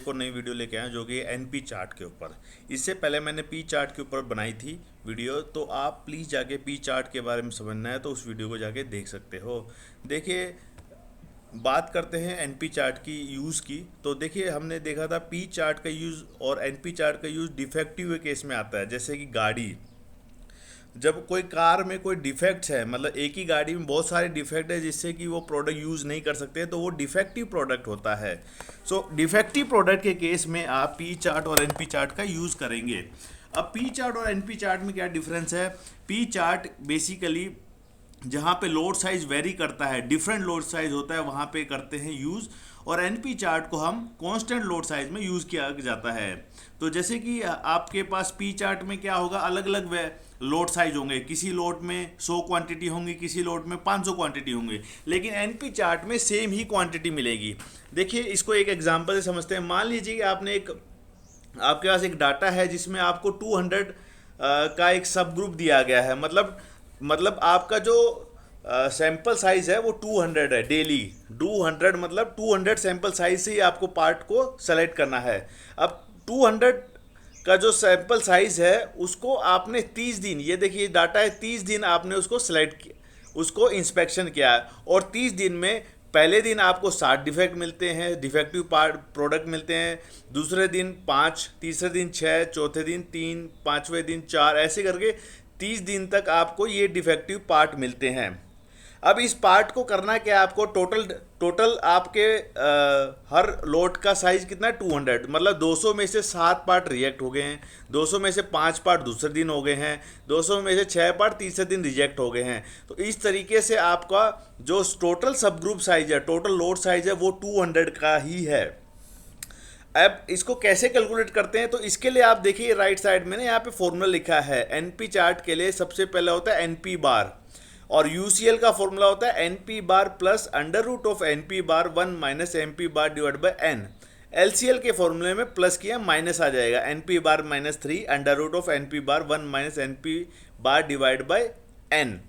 को नई वीडियो लेके आया जो कि एनपी चार्ट के ऊपर। इससे पहले मैंने पी चार्ट के ऊपर बनाई थी वीडियो, तो आप प्लीज़ जाके पी चार्ट के बारे में समझना है तो उस वीडियो को जाके देख सकते हो। देखिए, बात करते हैं एनपी चार्ट की यूज़ की। तो देखिए, हमने देखा था पी चार्ट का यूज़ और एनपी चार्ट का यूज़ डिफेक्टिव केस में आता है। जैसे कि गाड़ी, जब कोई कार में कोई डिफेक्ट्स है, मतलब एक ही गाड़ी में बहुत सारे डिफेक्ट है जिससे कि वो प्रोडक्ट यूज़ नहीं कर सकते, तो वो डिफेक्टिव प्रोडक्ट होता है। सो डिफेक्टिव प्रोडक्ट के केस में आप पी चार्ट और एनपी चार्ट का यूज़ करेंगे। अब पी चार्ट और एनपी चार्ट में क्या डिफरेंस है? पी चार्ट बेसिकली जहाँ पे लोड साइज वेरी करता है, डिफरेंट लोड साइज होता है, वहाँ पे करते हैं यूज़। और एनपी चार्ट को हम कांस्टेंट लोड साइज में यूज़ किया जाता है। तो जैसे कि आपके पास पी चार्ट में क्या होगा, अलग अलग लोड साइज होंगे। किसी लोड में 100 क्वांटिटी होंगी, किसी लोड में 500 क्वांटिटी होंगी, लेकिन एनपी चार्ट में सेम ही क्वांटिटी मिलेगी। देखिए, इसको एक एग्जांपल से समझते हैं। मान लीजिए कि आपके पास एक डाटा है जिसमें आपको 200 का एक सब ग्रुप दिया गया है। मतलब आपका जो सैंपल साइज है वो 200 है डेली। 200 मतलब 200 सैंपल साइज से ही आपको पार्ट को सेलेक्ट करना है। अब 200 का जो सैंपल साइज है उसको आपने 30 दिन, ये देखिए डाटा है, 30 दिन आपने उसको सेलेक्ट किया, उसको इंस्पेक्शन किया है। और 30 दिन में पहले दिन आपको 60 डिफेक्ट मिलते हैं, डिफेक्टिव पार्ट प्रोडक्ट मिलते हैं। दूसरे दिन 5, तीसरे दिन 6, चौथे दिन 3, पाँचवें दिन 4, ऐसे करके 30 दिन तक आपको ये डिफेक्टिव पार्ट मिलते हैं। अब इस पार्ट को करना क्या है आपको? टोटल टोटल आपके हर लोड का साइज कितना है? 200। मतलब 200 में से 7 पार्ट रिजेक्ट हो गए हैं, 200 में से 5 पार्ट दूसरे दिन हो गए हैं, 200 में से 6 पार्ट तीसरे दिन रिजेक्ट हो गए हैं। तो इस तरीके से आपका जो टोटल सब ग्रुप साइज है, टोटल लोड साइज है, वो 200 का ही है। अब इसको कैसे कैलकुलेट करते हैं? तो इसके लिए आप देखिए राइट साइड में ना, यहाँ पे फॉर्मूला लिखा है। एनपी चार्ट के लिए सबसे पहले होता है एनपी बार, और यूसीएल का फॉर्मूला होता है NP bar plus under root of NP bar 1 minus MP bar divide by N. LCL के फॉर्मूले में प्लस किया माइनस आ जाएगा, NP bar -3 under root of NP bar 1 minus NP bar divide by N.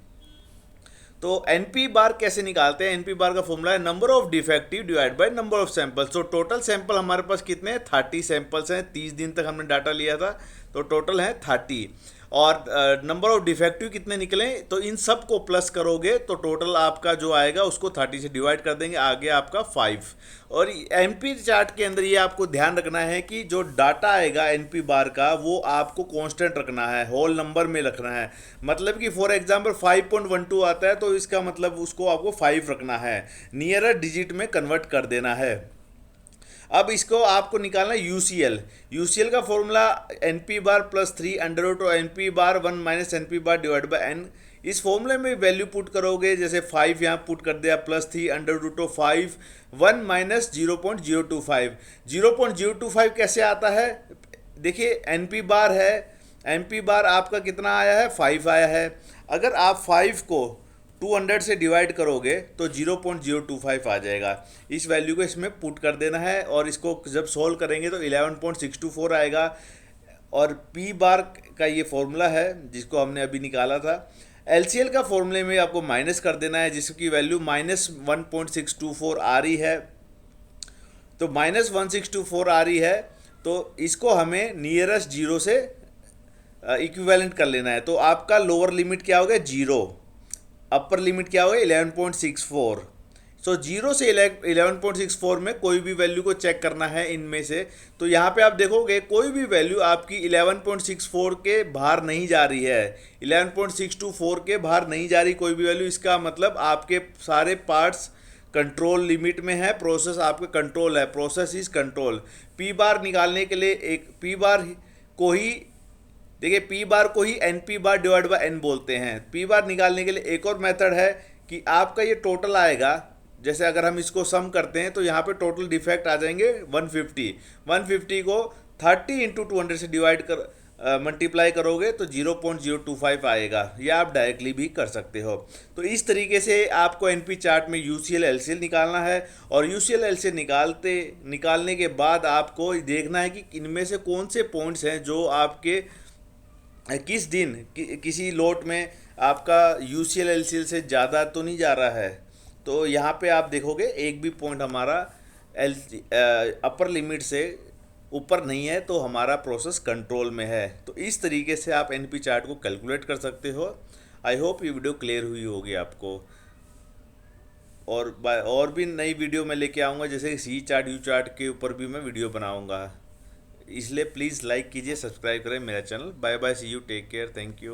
तो NP bar कैसे निकालते हैं? एनपी बार का फॉर्मूला है number of defective divide by number of sample. तो टोटल सैंपल हमारे पास कितने हैं? 30 सैंपल्स हैं। 30 दिन तक हमने डाटा लिया था, तो टोटल है 30। और नंबर ऑफ डिफेक्टिव कितने निकले? तो इन सब को प्लस करोगे तो टोटल आपका जो आएगा उसको 30 से डिवाइड कर देंगे, आगे आपका 5। और एनपी चार्ट के अंदर ये आपको ध्यान रखना है कि जो डाटा आएगा एनपी बार का वो आपको कांस्टेंट रखना है, होल नंबर में रखना है। मतलब कि फॉर एग्जांपल 5.12 आता है तो इसका मतलब उसको आपको 5 रखना है, नियरर डिजिट में कन्वर्ट कर देना है। अब इसको आपको निकालना है यूसीएल। यूसीएल का formula NP bar +3 under root और NP bar 1 minus NP bar divide by N. इस फॉर्मूले में वैल्यू पुट करोगे, जैसे 5 यहाँ पुट कर दिया, +3 अंडर रूट ऑफ 5 1 माइनस 0.025। 0.025 कैसे आता है? देखिए, एनपी बार है, एनपी बार आपका कितना आया है? 5 आया है। अगर आप 5 को 200 से डिवाइड करोगे तो 0.025 आ जाएगा। इस वैल्यू को इसमें पुट कर देना है और इसको जब सॉल्व करेंगे तो 11.624 आएगा। और पी बार का ये फॉर्मूला है जिसको हमने अभी निकाला था। एलसीएल का फॉर्मूले में आपको माइनस कर देना है, जिसकी वैल्यू -1.624 आ रही है। तो -1624 आ रही है, तो इसको हमें नियरेस्ट जीरो से इक्विवेलेंट कर लेना है। तो आपका लोअर लिमिट क्या होगा? 0। अपर लिमिट क्या होगा? 11.64। सो 0 से 11.64 में कोई भी वैल्यू को चेक करना है इनमें से। तो यहाँ पे आप देखोगे कोई भी वैल्यू आपकी 11.64 के बाहर नहीं जा रही है, 11.624 के बाहर नहीं जा रही कोई भी वैल्यू। इसका मतलब आपके सारे पार्ट्स कंट्रोल लिमिट में है, प्रोसेस आपके कंट्रोल है, प्रोसेस इज कंट्रोल। पी बार निकालने के लिए एक पी बार को ही, देखिए पी बार को ही N P bar divide by N बोलते हैं। पी बार निकालने के लिए एक और मेथड है कि आपका ये टोटल आएगा। जैसे अगर हम इसको सम करते हैं तो यहाँ पे टोटल डिफेक्ट आ जाएंगे 150। 150 को 30 इंटू 200 से डिवाइड कर मल्टीप्लाई करोगे तो 0.025 आएगा। या आप डायरेक्टली भी कर सकते हो। तो इस तरीके से आपको एनपी चार्ट में यूसीएल एलसीएल निकालना है। और यूसीएल एलसीएल निकालने के बाद आपको देखना है कि इनमें से कौन से पॉइंट्स हैं जो आपके किस दिन किसी लोट में आपका यूसीएल एलसीएल से ज़्यादा तो नहीं जा रहा है। तो यहाँ पे आप देखोगे एक भी पॉइंट हमारा एल अपर लिमिट से ऊपर नहीं है तो हमारा प्रोसेस कंट्रोल में है। तो इस तरीके से आप एनपी चार्ट को कैलकुलेट कर सकते हो। आई होप ये वीडियो क्लियर हुई होगी आपको। और भी नई वीडियो मैं लेके आऊँगा, जैसे सी चार्ट यू चार्ट के ऊपर भी मैं वीडियो बनाऊँगा। इसलिए प्लीज़ लाइक कीजिए, सब्सक्राइब करें मेरा channel. Bye bye, see you, take care, thank you.